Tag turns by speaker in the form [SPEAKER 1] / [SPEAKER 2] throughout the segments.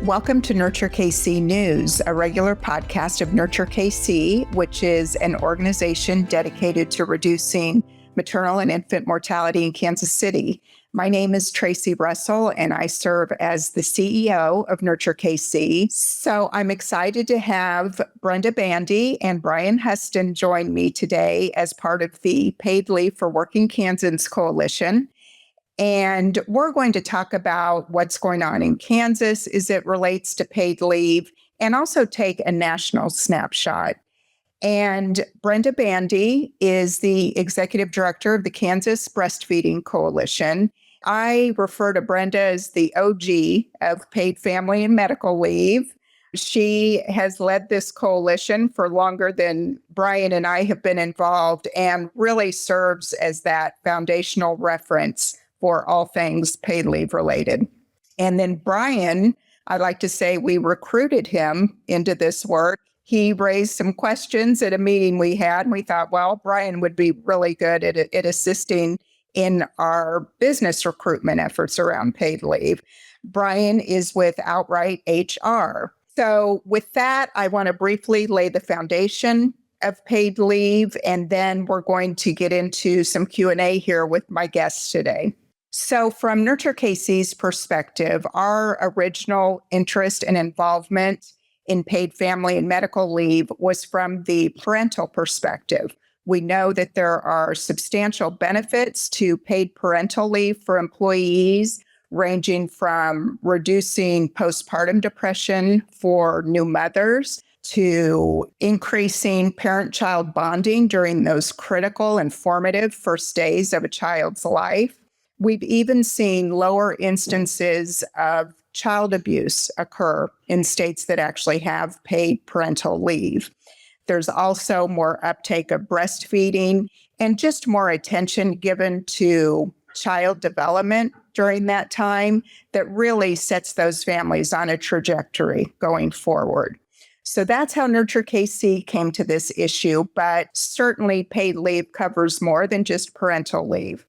[SPEAKER 1] Welcome to Nurture KC News, a regular podcast of Nurture KC, which is an organization dedicated to reducing maternal and infant mortality in Kansas City. My name is Tracy Russell, and I serve as the CEO of Nurture KC. So I'm excited to have Brenda, Bandy, and Brian Huston join me today as part of the Paid Leave for Working Kansans Coalition. And we're going to talk about what's going on in Kansas as it relates to paid leave and also take a national snapshot. And Brenda Bandy is the executive director of the Kansas Breastfeeding Coalition. I refer to Brenda as the OG of paid family and medical leave. She has led this coalition for longer than Brian and I have been involved and really serves as that foundational reference for all things paid leave related. And then Brian, I'd like to say we recruited him into this work. He raised some questions at a meeting we had, and we thought, well, Brian would be really good at assisting in our business recruitment efforts around paid leave. Brian is with Outright HR. So with that, I want to briefly lay the foundation of paid leave, and then we're going to get into some Q&A here with my guests today. So from Nurture KC's perspective, our original interest and involvement in paid family and medical leave was from the parental perspective. We know that there are substantial benefits to paid parental leave for employees, ranging from reducing postpartum depression for new mothers to increasing parent-child bonding during those critical and formative first days of a child's life. We've even seen lower instances of child abuse occur in states that actually have paid parental leave. There's also more uptake of breastfeeding and just more attention given to child development during that time that really sets those families on a trajectory going forward. So that's how Nurture KC came to this issue, but certainly paid leave covers more than just parental leave.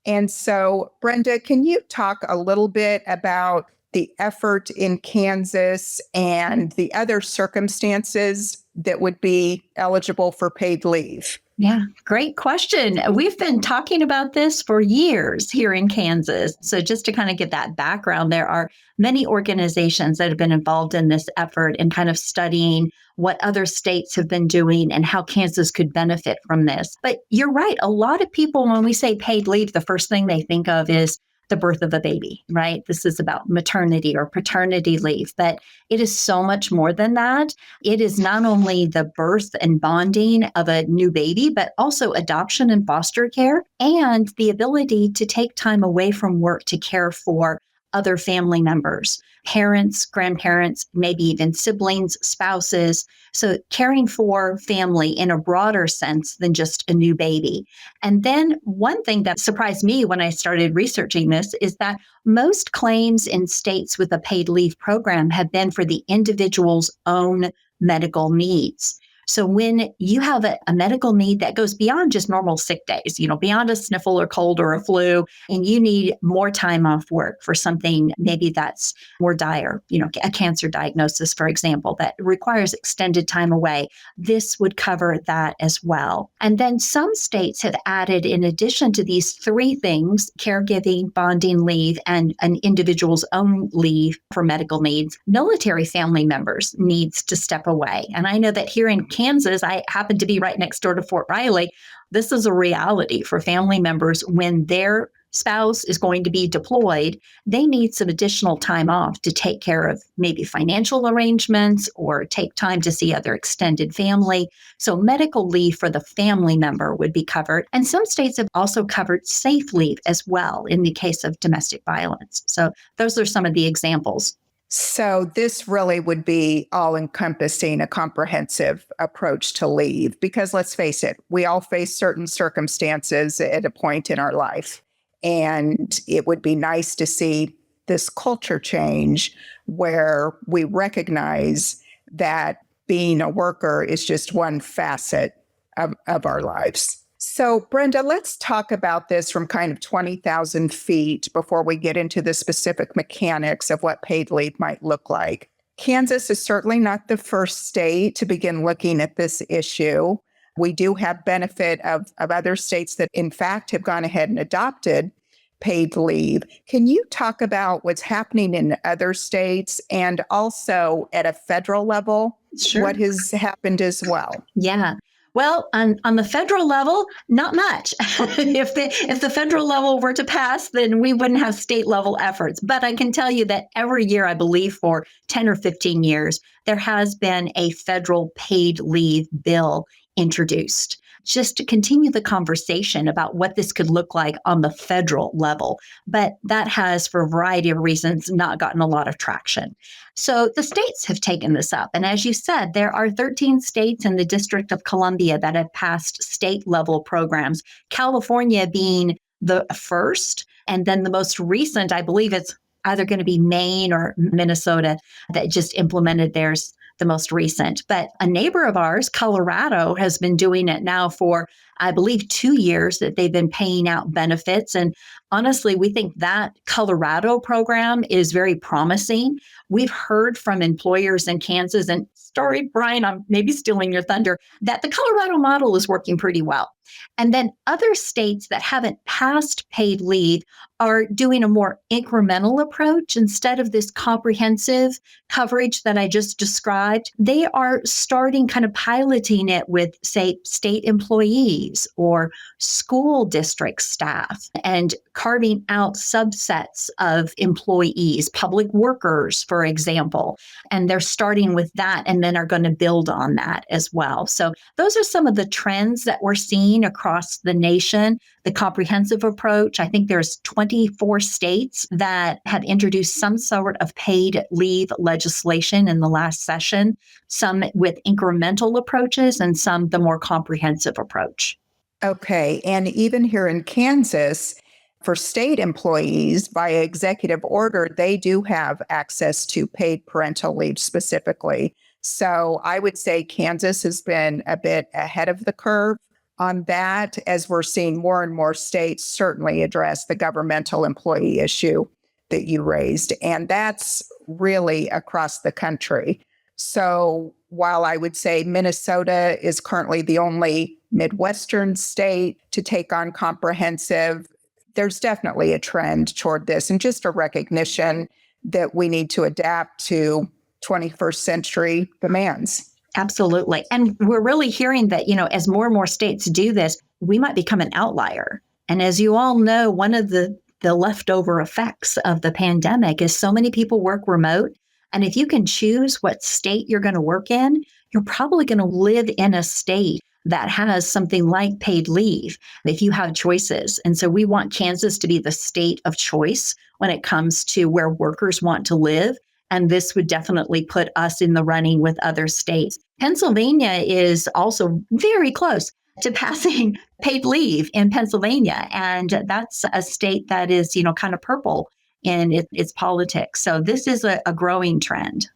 [SPEAKER 1] And so, Brenda, can you talk a little bit about the effort in Kansas and the other circumstances that would be eligible for paid leave?
[SPEAKER 2] Yeah, great question. We've been talking about this for years here in Kansas. So just to kind of get that background, there are many organizations that have been involved in this effort and kind of studying what other states have been doing and how Kansas could benefit from this. But you're right. A lot of people, when we say paid leave, the first thing they think of is the birth of a baby, right? This is about maternity or paternity leave, but it is so much more than that. It is not only the birth and bonding of a new baby, but also adoption and foster care and the ability to take time away from work to care for other family members, parents, grandparents, maybe even siblings, spouses. So caring for family in a broader sense than just a new baby. And then one thing that surprised me when I started researching this is that most claims in states with a paid leave program have been for the individual's own medical needs. So when you have a medical need that goes beyond just normal sick days, beyond a sniffle or cold or a flu, and you need more time off work for something maybe that's more dire, a cancer diagnosis, for example, that requires extended time away, this would cover that as well. And then some states have added, in addition to these three things, caregiving, bonding leave, and an individual's own leave for medical needs, military family members needs to step away. And I know that here in Kansas, I happen to be right next door to Fort Riley. This is a reality for family members when their spouse is going to be deployed. They need some additional time off to take care of maybe financial arrangements or take time to see other extended family. So medical leave for the family member would be covered. And some states have also covered safe leave as well in the case of domestic violence. So those are some of the examples.
[SPEAKER 1] So this really would be all-encompassing, a comprehensive approach to leave, because let's face it, we all face certain circumstances at a point in our life. And it would be nice to see this culture change where we recognize that being a worker is just one facet of our lives. So, Brenda, let's talk about this from kind of 20,000 feet before we get into the specific mechanics of what paid leave might look like. Kansas is certainly not the first state to begin looking at this issue. We do have benefit of other states that, in fact, have gone ahead and adopted paid leave. Can you talk about what's happening in other states and also at a federal level,
[SPEAKER 2] Sure.
[SPEAKER 1] what has happened as well?
[SPEAKER 2] Yeah. Well, on the federal level, not much. If the federal level were to pass, then we wouldn't have state level efforts. But I can tell you that every year, I believe for 10 or 15 years, there has been a federal paid leave bill introduced just to continue the conversation about what this could look like on the federal level. But that has, for a variety of reasons, not gotten a lot of traction. So the states have taken this up. And as you said, there are 13 states in the District of Columbia that have passed state level programs, California being the first. And then the most recent, I believe it's either going to be Maine or Minnesota that just implemented theirs the most recent. But a neighbor of ours, Colorado, has been doing it now for, I believe, 2 years that they've been paying out benefits. And honestly, we think that Colorado program is very promising. We've heard from employers in Kansas, and sorry, Brian, I'm maybe stealing your thunder, that the Colorado model is working pretty well. And then other states that haven't passed paid leave are doing a more incremental approach instead of this comprehensive coverage that I just described. They are starting kind of piloting it with, say, state employees or school district staff and carving out subsets of employees, public workers, for example. And they're starting with that and then are going to build on that as well. So those are some of the trends that we're seeing across the nation. The comprehensive approach, I think there's 24 states that have introduced some sort of paid leave legislation in the last session, some with incremental approaches and some the more comprehensive approach.
[SPEAKER 1] Okay. And even here in Kansas, for state employees, via executive order, they do have access to paid parental leave specifically. So I would say Kansas has been a bit ahead of the curve on that, as we're seeing more and more states certainly address the governmental employee issue that you raised. And that's really across the country. So while I would say Minnesota is currently the only Midwestern state to take on comprehensive, there's definitely a trend toward this and just a recognition that we need to adapt to 21st century demands.
[SPEAKER 2] Absolutely. And we're really hearing that, as more and more states do this, we might become an outlier. And as you all know, one of the leftover effects of the pandemic is so many people work remote. And if you can choose what state you're going to work in, you're probably going to live in a state that has something like paid leave if you have choices. And so we want Kansas to be the state of choice when it comes to where workers want to live. And this would definitely put us in the running with other states. Pennsylvania is also very close to passing paid leave in Pennsylvania. And that's a state that is, kind of purple in its politics. So this is a growing trend.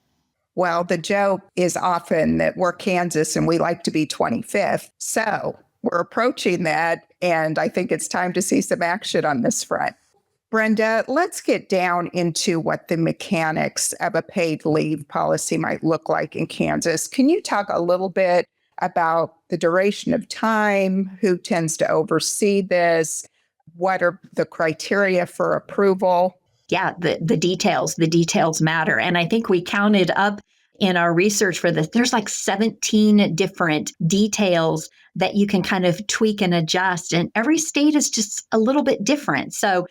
[SPEAKER 1] Well, the joke is often that we're Kansas and we like to be 25th. So we're approaching that. And I think it's time to see some action on this front. Brenda, let's get down into what the mechanics of a paid leave policy might look like in Kansas. Can you talk a little bit about the duration of time, who tends to oversee this, what are the criteria for approval?
[SPEAKER 2] Yeah, the details matter. And I think we counted up in our research for this, there's like 17 different details that you can kind of tweak and adjust. And every state is just a little bit different. So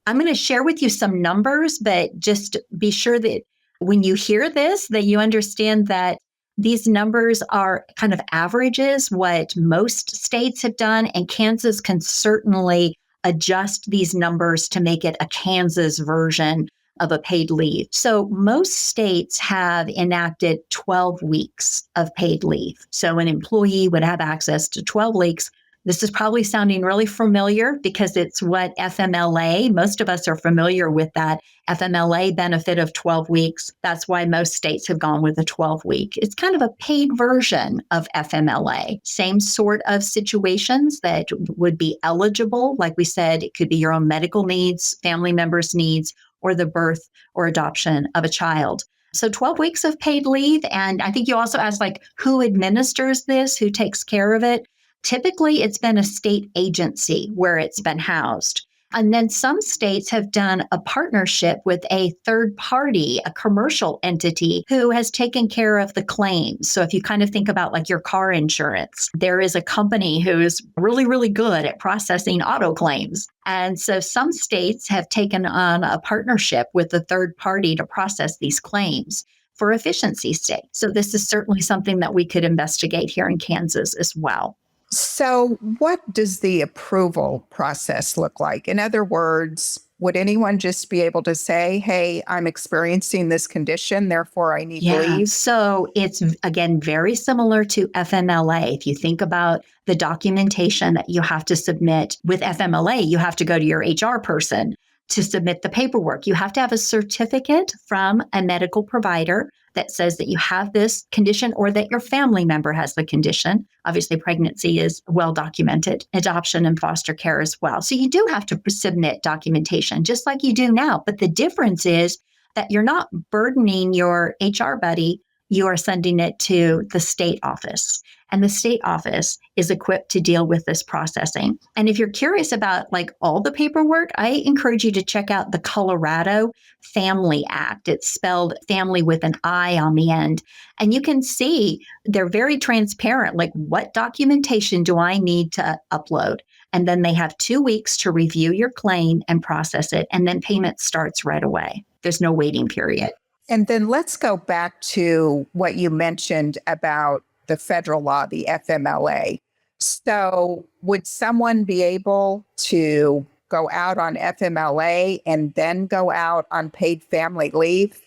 [SPEAKER 2] I'm going to share with you some numbers, but just be sure that when you hear this, that you understand that these numbers are kind of averages, what most states have done, and Kansas can certainly adjust these numbers to make it a Kansas version of a paid leave. So most states have enacted 12 weeks of paid leave. So an employee would have access to 12 weeks This is probably sounding really familiar because it's what FMLA, most of us are familiar with that FMLA benefit of 12 weeks. That's why most states have gone with a 12-week. It's kind of a paid version of FMLA. Same sort of situations that would be eligible. Like we said, it could be your own medical needs, family members' needs, or the birth or adoption of a child. So 12 weeks of paid leave. And I think you also asked, like, who administers this, who takes care of it? Typically, it's been a state agency where it's been housed. And then some states have done a partnership with a third party, a commercial entity who has taken care of the claims. So if you kind of think about like your car insurance, there is a company who is really, really good at processing auto claims. And so some states have taken on a partnership with a third party to process these claims for efficiency's sake. So this is certainly something that we could investigate here in Kansas as well.
[SPEAKER 1] So what does the approval process look like? In other words, would anyone just be able to say, hey, I'm experiencing this condition, therefore I need leave?
[SPEAKER 2] So it's, again, very similar to FMLA. If you think about the documentation that you have to submit with FMLA, you have to go to your HR person to submit the paperwork. You have to have a certificate from a medical provider that says that you have this condition or that your family member has the condition. Obviously, pregnancy is well documented, adoption and foster care as well. So you do have to submit documentation just like you do now. But the difference is that you're not burdening your HR buddy. You are sending it to the state office. And the state office is equipped to deal with this processing. And if you're curious about like all the paperwork, I encourage you to check out the Colorado Family Act. It's spelled family with an I on the end. And you can see they're very transparent, like what documentation do I need to upload? And then they have 2 weeks to review your claim and process it. And then payment starts right away. There's no waiting period.
[SPEAKER 1] And then let's go back to what you mentioned about the federal law, the FMLA. So would someone be able to go out on FMLA and then go out on paid family leave?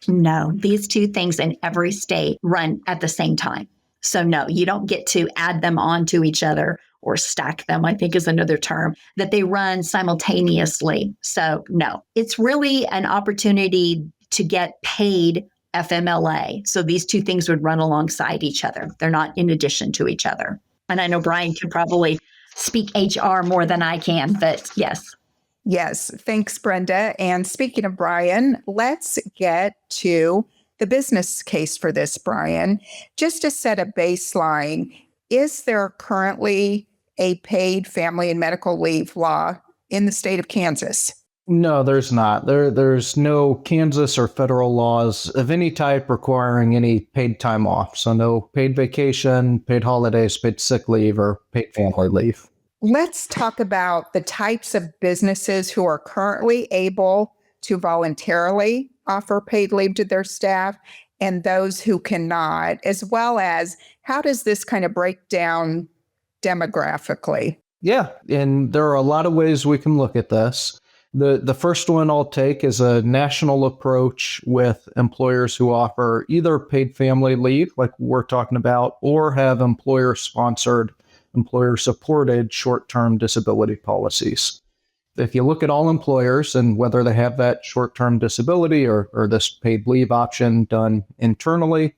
[SPEAKER 2] No, these two things in every state run at the same time. So no, you don't get to add them onto each other or stack them, I think is another term, that they run simultaneously. So no, it's really an opportunity to get paid FMLA. So these two things would run alongside each other. They're not in addition to each other. And I know Brian can probably speak HR more than I can, but yes.
[SPEAKER 1] Yes. Thanks, Brenda. And speaking of Brian, let's get to the business case for this, Brian. Just to set a baseline, is there currently a paid family and medical leave law in the state of Kansas?
[SPEAKER 3] No, there's not. There's no Kansas or federal laws of any type requiring any paid time off. So no paid vacation, paid holidays, paid sick leave, or paid family leave.
[SPEAKER 1] Let's talk about the types of businesses who are currently able to voluntarily offer paid leave to their staff and those who cannot, as well as how does this kind of break down demographically?
[SPEAKER 3] Yeah, and there are a lot of ways we can look at this. The first one I'll take is a national approach with employers who offer either paid family leave, like we're talking about, or have employer-sponsored, employer-supported short-term disability policies. If you look at all employers and whether they have that short-term disability or this paid leave option done internally,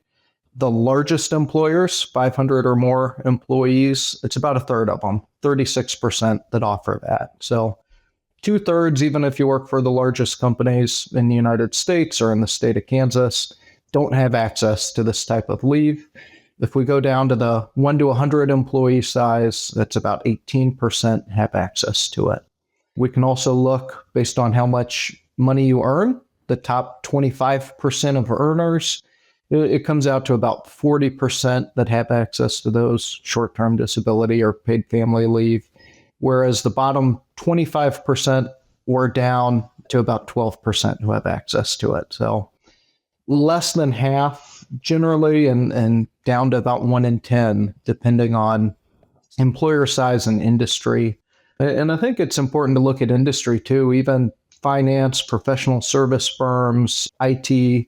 [SPEAKER 3] the largest employers, 500 or more employees, it's about a third of them, 36% that offer that. So 2/3, even if you work for the largest companies in the United States or in the state of Kansas, don't have access to this type of leave. If we go down to the 1 to 100 employee size, that's about 18% have access to it. We can also look based on how much money you earn, the top 25% of earners, it comes out to about 40% that have access to those short-term disability or paid family leave, whereas the bottom 25% were down to about 12% who have access to it. So less than half generally, and down to about 1 in 10, depending on employer size and industry. And I think it's important to look at industry too, even finance, professional service firms, IT.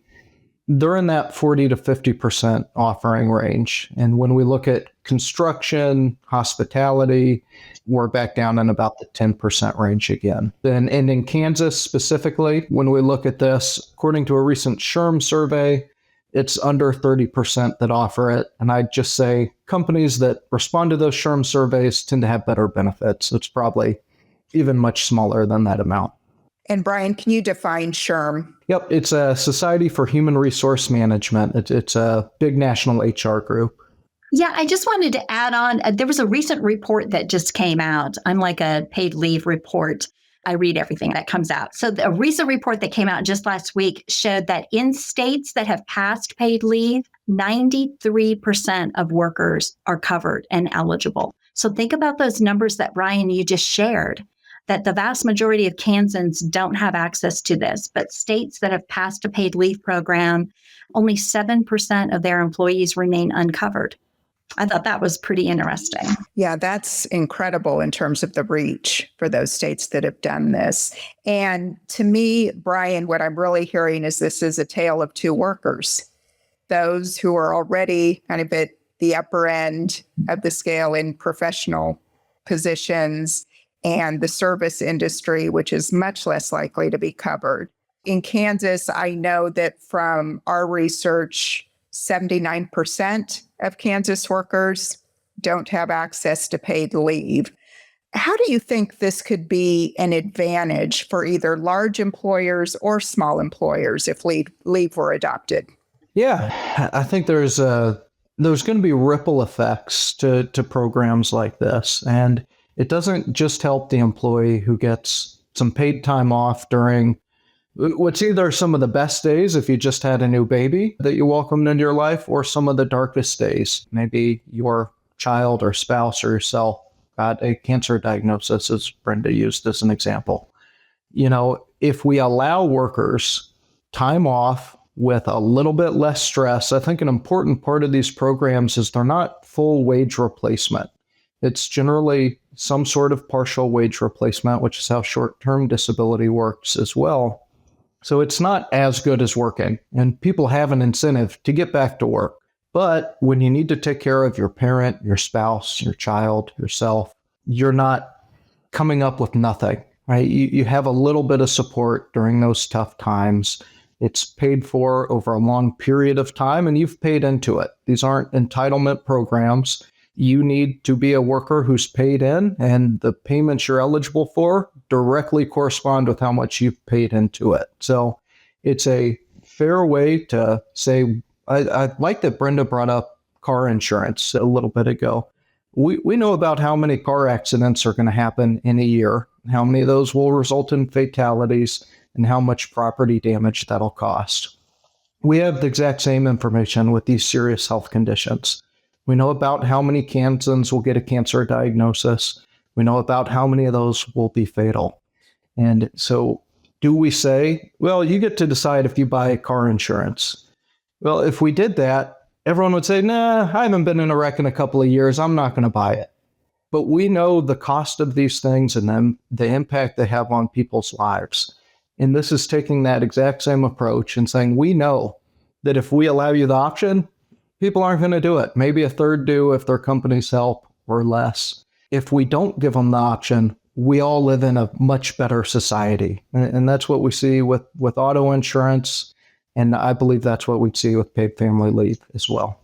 [SPEAKER 3] they're in that 40 to 50% offering range. And when we look at construction, hospitality, we're back down in about the 10% range again. And in Kansas specifically, when we look at this, according to a recent SHRM survey, it's under 30% that offer it. And I'd just say companies that respond to those SHRM surveys tend to have better benefits. It's probably even much smaller than that amount.
[SPEAKER 1] And Brian, can you define SHRM?
[SPEAKER 3] Yep, it's a Society for Human Resource Management. It's a big national HR group.
[SPEAKER 2] Yeah, I just wanted to add on, there was a recent report that just came out. I'm like a paid leave report. I read everything that comes out. So a recent report that came out just last week showed that in states that have passed paid leave, 93% of workers are covered and eligible. So think about those numbers that Ryan, you just shared, that the vast majority of Kansans don't have access to this, but states that have passed a paid leave program, only 7% of their employees remain uncovered. I thought that was pretty interesting.
[SPEAKER 1] Yeah, that's incredible in terms of the reach for those states that have done this. And to me, Brian, what I'm really hearing is this is a tale of two workers. Those who are already kind of at the upper end of the scale in professional positions and the service industry, which is much less likely to be covered. In Kansas, I know that from our research, 79% of Kansas workers don't have access to paid leave. How do you think this could be an advantage for either large employers or small employers if leave were adopted?
[SPEAKER 3] Yeah, I think there's going to be ripple effects to programs like this. And it doesn't just help the employee who gets some paid time off during what's either some of the best days if you just had a new baby that you welcomed into your life, or some of the darkest days. Maybe your child or spouse or yourself got a cancer diagnosis, as Brenda used as an example. You know, if we allow workers time off with a little bit less stress, I think an important part of these programs is they're not full wage replacement. It's generally some sort of partial wage replacement, which is how short-term disability works as well. So it's not as good as working, and people have an incentive to get back to work. But when you need to take care of your parent, your spouse, your child, yourself, you're not coming up with nothing, right? You have a little bit of support during those tough times. It's paid for over a long period of time, and you've paid into it. These aren't entitlement programs. You need to be a worker who's paid in, and the payments you're eligible for directly correspond with how much you've paid into it. So it's a fair way to say, I like that Brenda brought up car insurance a little bit ago. We know about how many car accidents are going to happen in a year, how many of those will result in fatalities, and how much property damage that'll cost. We have the exact same information with these serious health conditions. We know about how many Kansans will get a cancer diagnosis. We know about how many of those will be fatal. And so do we say, well, you get to decide if you buy car insurance? Well, if we did that, everyone would say, nah, I haven't been in a wreck in a couple of years. I'm not going to buy it. But we know the cost of these things and then the impact they have on people's lives. And this is taking that exact same approach and saying, we know that if we allow you the option, people aren't going to do it. Maybe a third do if their companies help, or less. If we don't give them the option, we all live in a much better society. And that's what we see with auto insurance. And I believe that's what we'd see with paid family leave as well.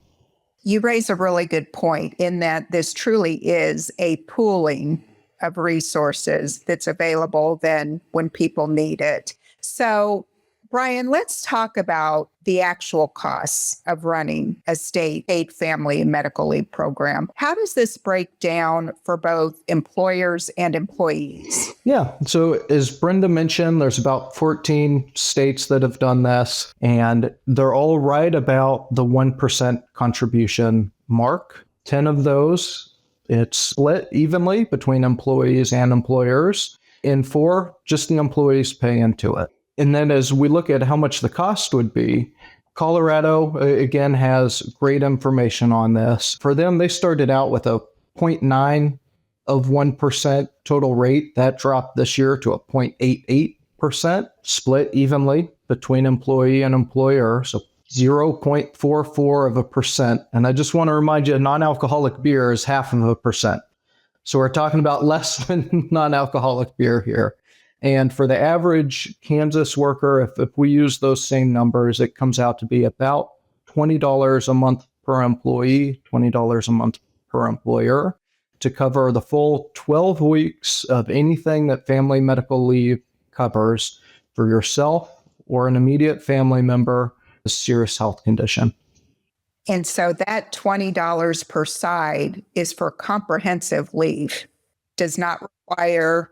[SPEAKER 1] You raise a really good point in that this truly is a pooling of resources that's available then when people need it. So, Brian, let's talk about the actual costs of running a state paid family and medical leave program. How does this break down for both employers and employees?
[SPEAKER 3] Yeah. So as Brenda mentioned, there's about 14 states that have done this, and they're all right about the 1% contribution mark. 10 of those, it's split evenly between employees and employers. In 4, just the employees pay into it. And then as we look at how much the cost would be, Colorado, again, has great information on this. For them, they started out with a 0.9 of 1% total rate. That dropped this year to a 0.88%, split evenly between employee and employer. So 0.44%. And I just want to remind you, non-alcoholic beer is 0.5%. So we're talking about less than non-alcoholic beer here. And for the average Kansas worker, if we use those same numbers, it comes out to be about $20 a month per employee, $20 a month per employer to cover the full 12 weeks of anything that family medical leave covers for yourself or an immediate family member with a serious health condition.
[SPEAKER 1] And so that $20 per side is for comprehensive leave, does not require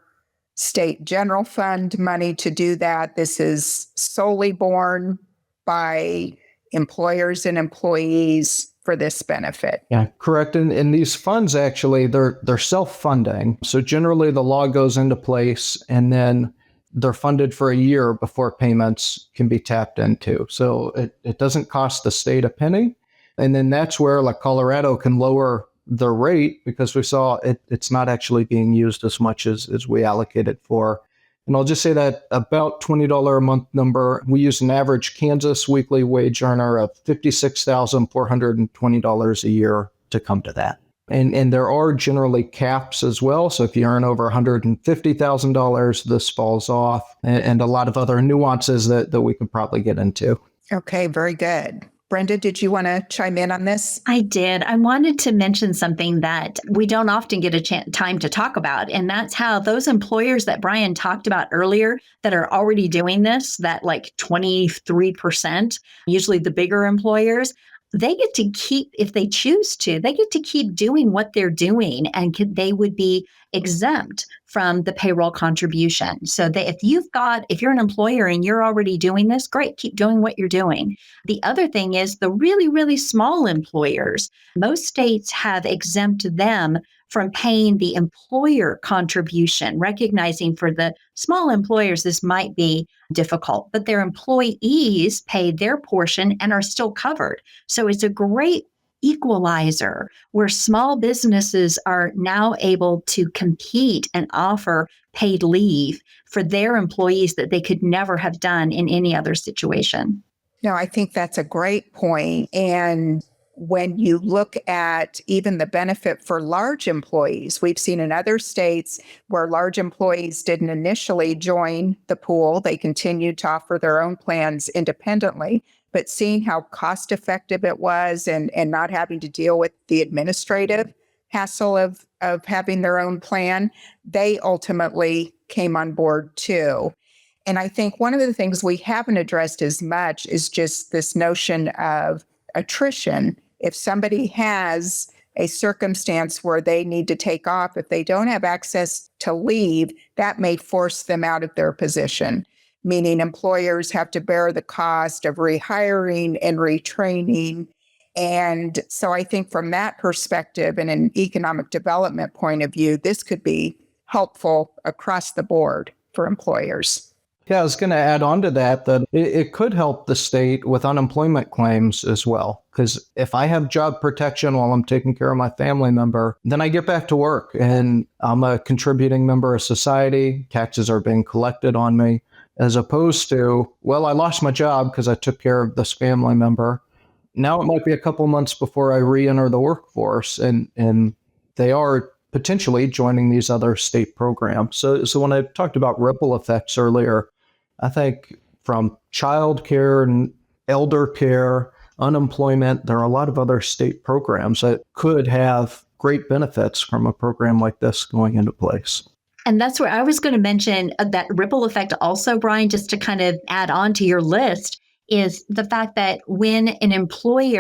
[SPEAKER 1] state general fund money to do that. This is solely borne by employers and employees for this benefit.
[SPEAKER 3] Yeah, correct. And these funds, actually, they're self-funding. So generally the law goes into place and then they're funded for a year before payments can be tapped into. So it doesn't cost the state a penny. And then that's where, like, Colorado can lower the rate because we saw it's not actually being used as much as we allocate it for. And I'll just say that about $20 a month number, we use an average Kansas weekly wage earner of $56,420 a year to come to that. And there are generally caps as well. So if you earn over $150,000, this falls off, and a lot of other nuances that we could probably get into.
[SPEAKER 1] Okay, very good. Brenda, did you want to chime in on this?
[SPEAKER 2] I did. I wanted to mention something that we don't often get a time to talk about, and that's how those employers that Brian talked about earlier that are already doing this, that like 23%, usually the bigger employers, they get to keep, if they choose to, they get to keep doing what they're doing, and they would be exempt from the payroll contribution. So if you're an employer and you're already doing this, great, keep doing what you're doing. The other thing is the really, really small employers. Most states have exempt them from paying the employer contribution, recognizing for the small employers, this might be difficult, but their employees pay their portion and are still covered. So it's a great equalizer where small businesses are now able to compete and offer paid leave for their employees that they could never have done in any other situation.
[SPEAKER 1] No, I think that's a great point. And when you look at even the benefit for large employees, we've seen in other states where large employees didn't initially join the pool, they continued to offer their own plans independently. But seeing how cost effective it was and not having to deal with the administrative hassle of having their own plan, they ultimately came on board too. And I think one of the things we haven't addressed as much is just this notion of attrition. If somebody has a circumstance where they need to take off, if they don't have access to leave, that may force them out of their position, meaning employers have to bear the cost of rehiring and retraining. And so I think from that perspective and an economic development point of view, this could be helpful across the board for employers.
[SPEAKER 3] Yeah, I was going to add on to that it could help the state with unemployment claims as well. Because if I have job protection while I'm taking care of my family member, then I get back to work and I'm a contributing member of society. Taxes are being collected on me, as opposed to, well, I lost my job because I took care of this family member. Now it might be a couple months before I re-enter the workforce, and they are potentially joining these other state programs. So when I talked about ripple effects earlier, I think from child care and elder care, unemployment, there are a lot of other state programs that could have great benefits from a program like this going into place.
[SPEAKER 2] And that's where I was going to mention that ripple effect also, Brian, just to kind of add on to your list, is the fact that when an employee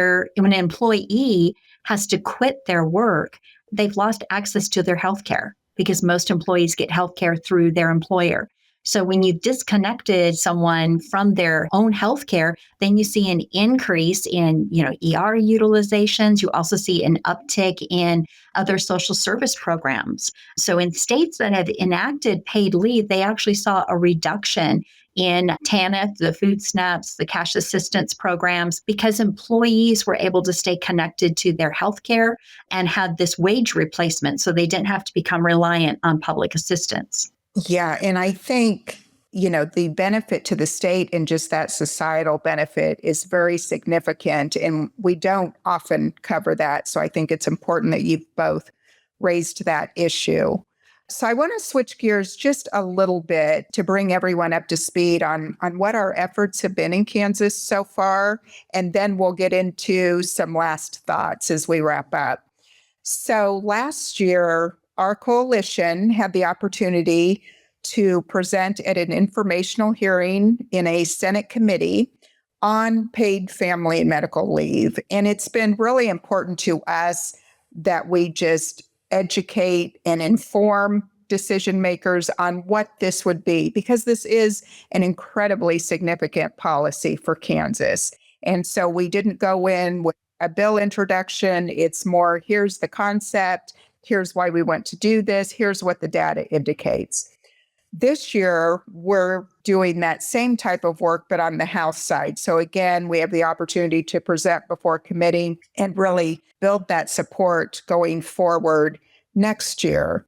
[SPEAKER 2] has to quit their work, they've lost access to their health care because most employees get health care through their employer. So when you've disconnected someone from their own health care, then you see an increase in, ER utilizations. You also see an uptick in other social service programs. So in states that have enacted paid leave, they actually saw a reduction in TANF, the food snaps, the cash assistance programs, because employees were able to stay connected to their health care and had this wage replacement, so they didn't have to become reliant on public assistance.
[SPEAKER 1] Yeah, and I think the benefit to the state and just that societal benefit is very significant. And we don't often cover that. So I think it's important that you've both raised that issue. So I want to switch gears just a little bit to bring everyone up to speed on what our efforts have been in Kansas so far. And then we'll get into some last thoughts as we wrap up. So last year, our coalition had the opportunity to present at an informational hearing in a Senate committee on paid family and medical leave. And it's been really important to us that we just educate and inform decision makers on what this would be, because this is an incredibly significant policy for Kansas. And so we didn't go in with a bill introduction. It's more, here's the concept, here's why we want to do this, here's what the data indicates. This year, we're doing that same type of work, but on the House side. So again, we have the opportunity to present before committee and really build that support going forward next year.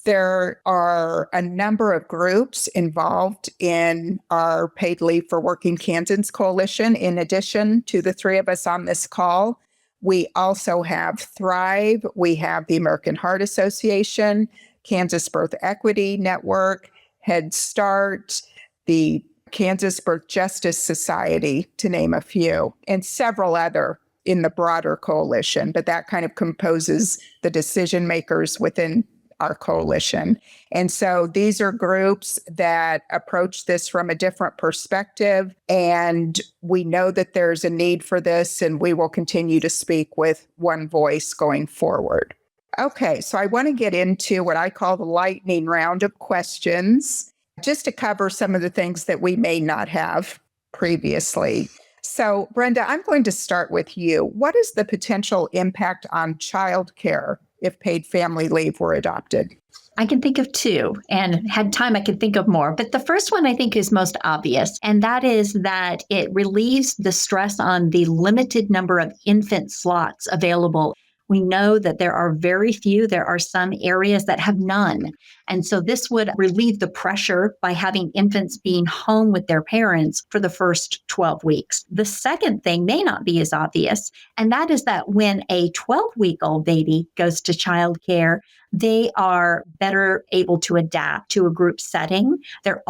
[SPEAKER 1] There are a number of groups involved in our Paid Leave for Working Kansans Coalition. In addition to the three of us on this call, we also have Thrive, we have the American Heart Association, Kansas Birth Equity Network, Head Start, the Kansas Birth Justice Society, to name a few, and several other in the broader coalition, but that kind of composes the decision makers within our coalition. And so these are groups that approach this from a different perspective, and we know that there's a need for this, and we will continue to speak with one voice going forward. Okay, so I want to get into what I call the lightning round of questions, just to cover some of the things that we may not have previously. So, Brenda, I'm going to start with you. What is the potential impact on childcare if paid family leave were adopted?
[SPEAKER 2] I can think of two, and had time I could think of more. But the first one I think is most obvious, and that is that it relieves the stress on the limited number of infant slots available. We know that there are very few. There are some areas that have none. And so this would relieve the pressure by having infants being home with their parents for the first 12 weeks. The second thing may not be as obvious, and that is that when a 12-week-old baby goes to childcare, they are better able to adapt to a group setting. Their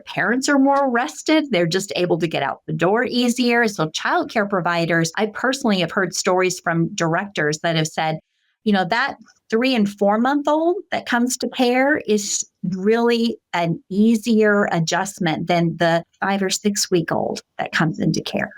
[SPEAKER 2] parents are more rested. They're just able to get out the door easier. So childcare providers, I personally have heard stories from directors that have said, that 3 and 4 month old that comes to care is really an easier adjustment than the 5 or 6 week old that comes into care.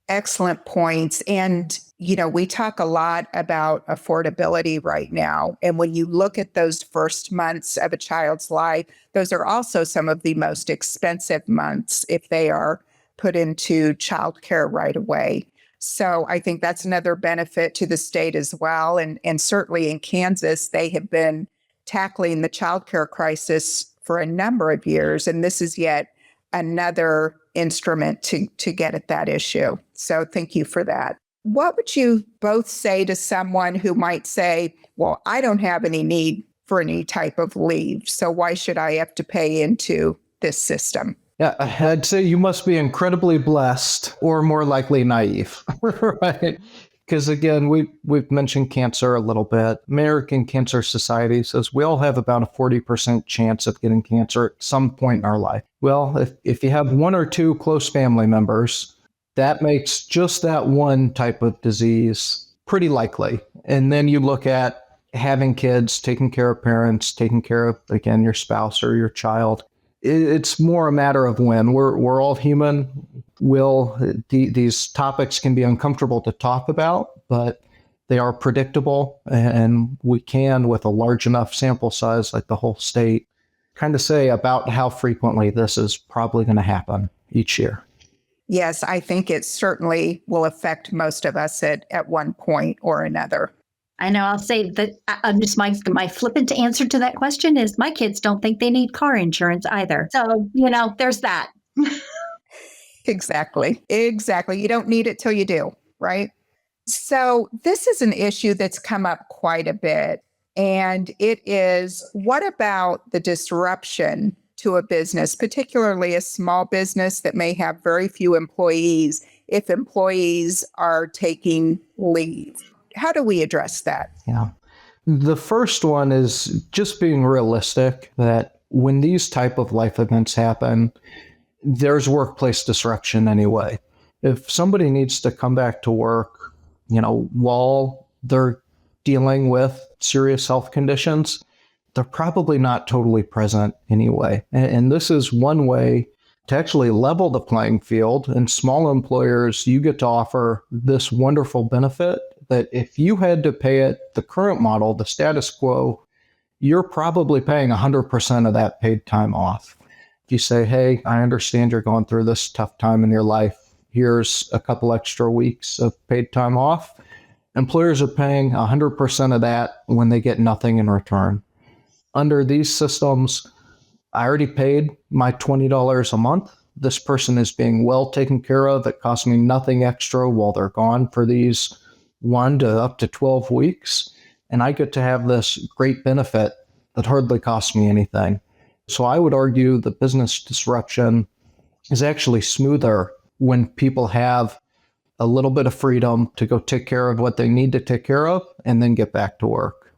[SPEAKER 1] Excellent points. And, we talk a lot about affordability right now. And when you look at those first months of a child's life, those are also some of the most expensive months if they are put into childcare right away. So I think that's another benefit to the state as well. And certainly in Kansas, they have been tackling the childcare crisis for a number of years. And this is yet another instrument to get at that issue. So thank you for that. What would you both say to someone who might say, well, I don't have any need for any type of leave, so why should I have to pay into this system?
[SPEAKER 3] Yeah, I'd say you must be incredibly blessed or more likely naive, right? Because again, we've mentioned cancer a little bit. American Cancer Society says we all have about a 40% chance of getting cancer at some point in our life. Well, if you have one or two close family members, that makes just that one type of disease pretty likely. And then you look at having kids, taking care of parents, taking care of, again, your spouse or your child. It's more a matter of when. We're all human. These topics can be uncomfortable to talk about, but they are predictable, and we can, with a large enough sample size like the whole state, kind of say about how frequently this is probably going to happen each year.
[SPEAKER 1] Yes, I think it certainly will affect most of us at one point or another.
[SPEAKER 2] I know I'll say that just my flippant answer to that question is my kids don't think they need car insurance either. So, there's that.
[SPEAKER 1] Exactly. You don't need it till you do, right? So this is an issue that's come up quite a bit. And it is, what about the disruption to to a business, particularly a small business that may have very few employees, if employees are taking leave? How do we address that?
[SPEAKER 3] Yeah. The first one is just being realistic that when these type of life events happen, there's workplace disruption anyway. If somebody needs to come back to work, while they're dealing with serious health conditions, they're probably not totally present anyway. And this is one way to actually level the playing field. And small employers, you get to offer this wonderful benefit that if you had to pay it the current model, the status quo, you're probably paying 100% of that paid time off. If you say, hey, I understand you're going through this tough time in your life, here's a couple extra weeks of paid time off, employers are paying 100% of that when they get nothing in return. Under these systems, I already paid my $20 a month. This person is being well taken care of. It costs me nothing extra while they're gone for these 1 to up to 12 weeks. And I get to have this great benefit that hardly costs me anything. So I would argue the business disruption is actually smoother when people have a little bit of freedom to go take care of what they need to take care of and then get back to work.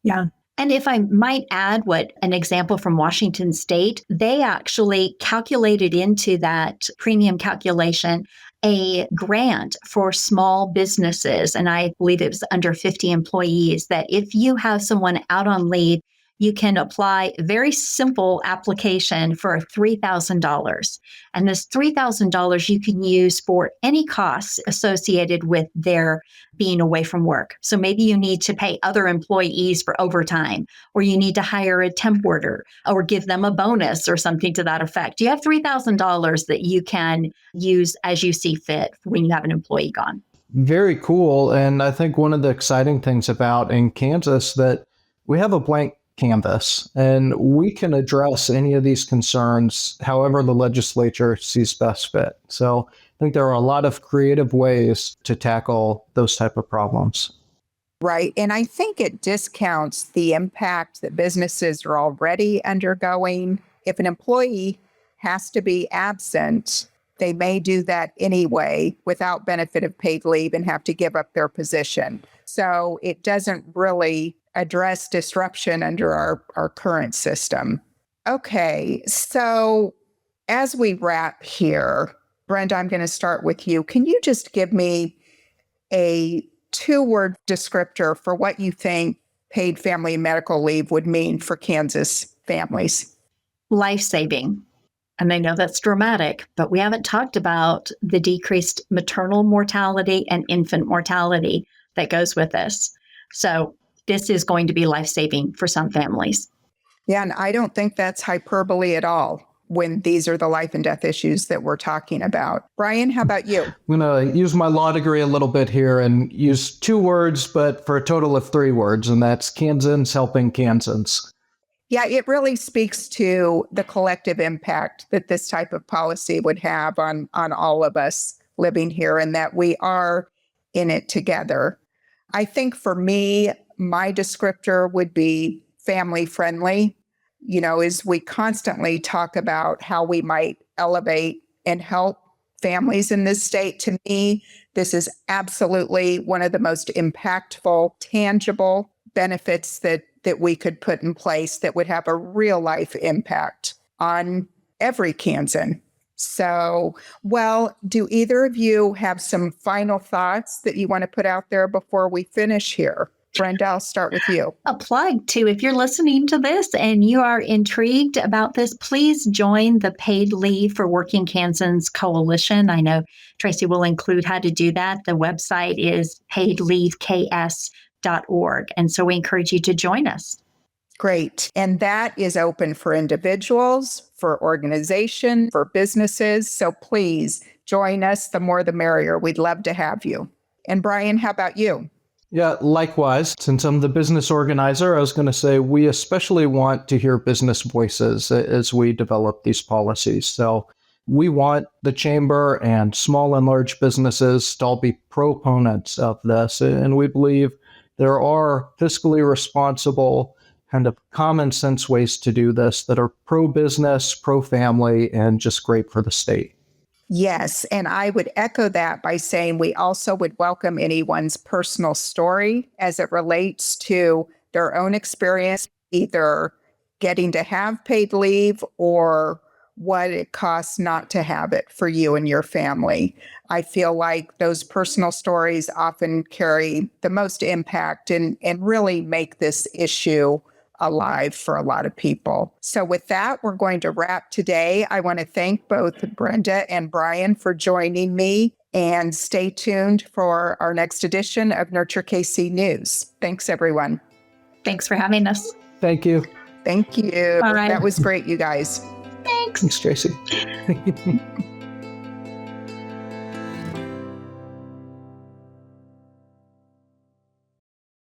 [SPEAKER 2] Yeah. And if I might add what an example from Washington State, they actually calculated into that premium calculation a grant for small businesses. And I believe it was under 50 employees, that if you have someone out on leave, you can apply a very simple application for $3,000. And this $3,000 you can use for any costs associated with their being away from work. So maybe you need to pay other employees for overtime, or you need to hire a temp worker, or give them a bonus or something to that effect. You have $3,000 that you can use as you see fit when you have an employee gone.
[SPEAKER 3] Very cool. And I think one of the exciting things about in Kansas that we have a blank canvas, and we can address any of these concerns however the legislature sees best fit. So I think there are a lot of creative ways to tackle those type of problems.
[SPEAKER 1] Right. And I think it discounts the impact that businesses are already undergoing. If an employee has to be absent, they may do that anyway without benefit of paid leave and have to give up their position. So it doesn't really address disruption under our current system. Okay, so as we wrap here, Brenda, I'm going to start with you. Can you just give me a 2-word descriptor for what you think paid family and medical leave would mean for Kansas families?
[SPEAKER 2] Life-saving. And I know that's dramatic, but we haven't talked about the decreased maternal mortality and infant mortality that goes with this. So this is going to be life-saving for some families.
[SPEAKER 1] Yeah, and I don't think that's hyperbole at all when these are the life and death issues that we're talking about. Brian, how about you?
[SPEAKER 3] I'm going to use my law degree a little bit here and use 2 words, but for a total of 3 words, and that's Kansans helping Kansans.
[SPEAKER 1] Yeah, it really speaks to the collective impact that this type of policy would have on all of us living here, and that we are in it together. I think for me, my descriptor would be family friendly. As we constantly talk about how we might elevate and help families in this state, to me, this is absolutely one of the most impactful, tangible benefits that we could put in place that would have a real life impact on every Kansan. So, well, do either of you have some final thoughts that you want to put out there before we finish here? Brenda, I'll start with you.
[SPEAKER 2] A plug too, if you're listening to this and you are intrigued about this, please join the Paid Leave for Working Kansans Coalition. I know Tracy will include how to do that. The website is paidleaveks.org. And so we encourage you to join us.
[SPEAKER 1] Great. And that is open for individuals, for organizations, for businesses. So please join us. The more the merrier. We'd love to have you. And Brian, how about you?
[SPEAKER 3] Yeah, likewise. Since I'm the business organizer, I was going to say we especially want to hear business voices as we develop these policies. So we want the chamber and small and large businesses to all be proponents of this. And we believe there are fiscally responsible, kind of common sense ways to do this that are pro-business, pro-family, and just great for the state.
[SPEAKER 1] Yes, and I would echo that by saying we also would welcome anyone's personal story as it relates to their own experience, either getting to have paid leave or what it costs not to have it for you and your family. I feel like those personal stories often carry the most impact and really make this issue alive for a lot of people. So with that, we're going to wrap today. I want to thank both Brenda and Brian for joining me, and stay tuned for our next edition of Nurture KC News. Thanks, everyone.
[SPEAKER 2] Thanks for having us.
[SPEAKER 3] Thank you.
[SPEAKER 1] Thank you.
[SPEAKER 2] All right.
[SPEAKER 1] That was great, you guys.
[SPEAKER 2] Thanks.
[SPEAKER 3] Thanks, Tracy.